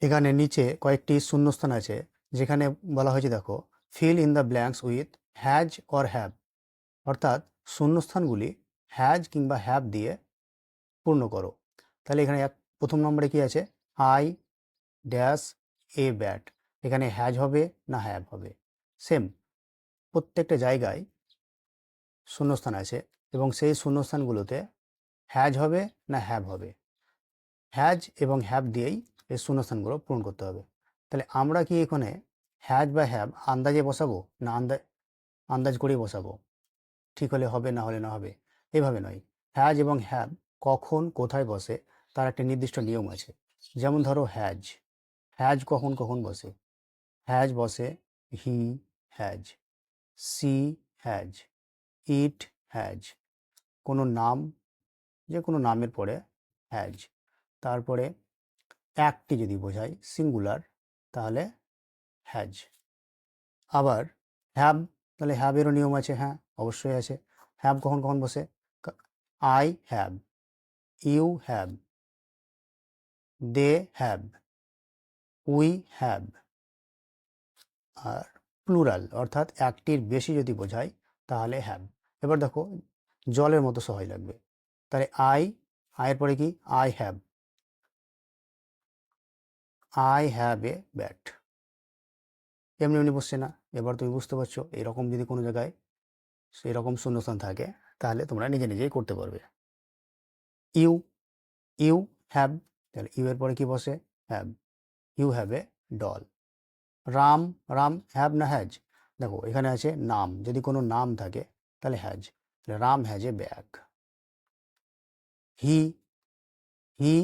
এখানে নিচে কয়েকটি শূন্যস্থান আছে, যেখানে বলা হয়েছে দেখো, fill in the blanks with has or have. অর্থাৎ শূন্যস্থানগুলি হ্যাজ কিংবা হ্যাভ দিয়ে পূর্ণ করো। তাহলে এখানে প্রথম নম্বরে কি আছে, আই ড্যাশ এ ব্যাট। এখানে হ্যাজ হবে না হ্যাভ হবে? সেম, প্রত্যেকটা জায়গায় শূন্যস্থান আছে এবং সেই শূন্যস্থানগুলোতে হ্যাজ হবে না হ্যাভ হবে? হ্যাজ এবং হ্যাভ দিয়েই এই শূন্যস্থানগুলো পূরণ করতে হবে। তাহলে আমরা কি এখানে হ্যাজ বা হ্যাভ আন্দাজে বসাবো না আন্দাজ করেই বসাবো? ঠিক হলে হবে, না হলে না হবে? এভাবে নয়। হ্যাজ এবং হ্যাভ কখন কোথায় বসে তার একটা নির্দিষ্ট নিয়ম আছে। যেমন ধরো হ্যাজ, হ্যাজ কখন কখন বসে? হ্যাজ বসে he has, she has, it has. কোনো নাম, যে কোনো নামের পরে হ্যাজ। তারপরে একটি যদি বোঝায় সিঙ্গুলার, তাহলে হ্যাজ। আবার হ্যাভ, তাহলে হ্যাভেরও নিয়ম আছে, হ্যাঁ অবশ্যই আছে। হ্যাভ কখন কখন বসে? I have, you have, they have, we have. আর প্লুরাল অর্থাৎ একটির বেশি যদি বোঝায় তাহলে হ্যাভ। এবার দেখো, জলের মতো সহজ লাগবে। তাহলে আয়ের পরে কি? I have a bat. এমনি এমনি বসছে না। এবার তুমি বুঝতে পারছো, এরকম যদি কোনো জায়গায় সেই রকম শূন্যস্থান থাকে তাহলে তোমরা নিজে নিজেই করতে পারবে। ইউ, ইউ হ্যাভ, তাহলে ইউ এর পরে কি বসে? Have. You have a doll. Ram, Ram have না হ্যাজ? দেখো এখানে আছে নাম, যদি কোনো নাম থাকে তাহলে হ্যাজ। তাহলে রাম হ্যাজ এ ব্যাগ। হি, হি,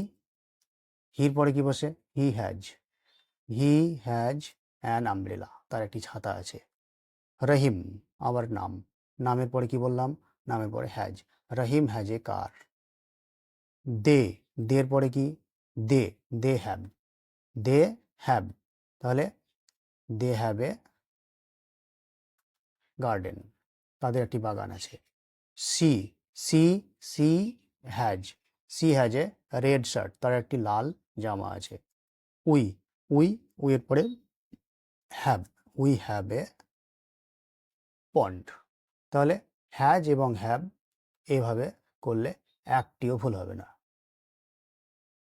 হির পরে কি বসে? হি হ্যাজ অ্যান আমব্রেলা, তার একটি ছাতা আছে। রহিম, আবার নাম, নামের পরে কি বললাম? নামের পরে হ্যাজ। রহিম হ্যাজ এ কার। দে, দের পরে কি? দে, দে হ্যাভ, তাহলে দে হ্যাভ এ গার্ডেন, তাদের একটি বাগান আছে। She, she, she has, she has a red shirt, তার একটি লাল জামা আছে। উই, উইয়ের পরে have, we have a pond. তাহলে হ্যাজ এবং হ্যাভ এভাবে করলে একটিও ভুল হবে না।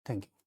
Thank you.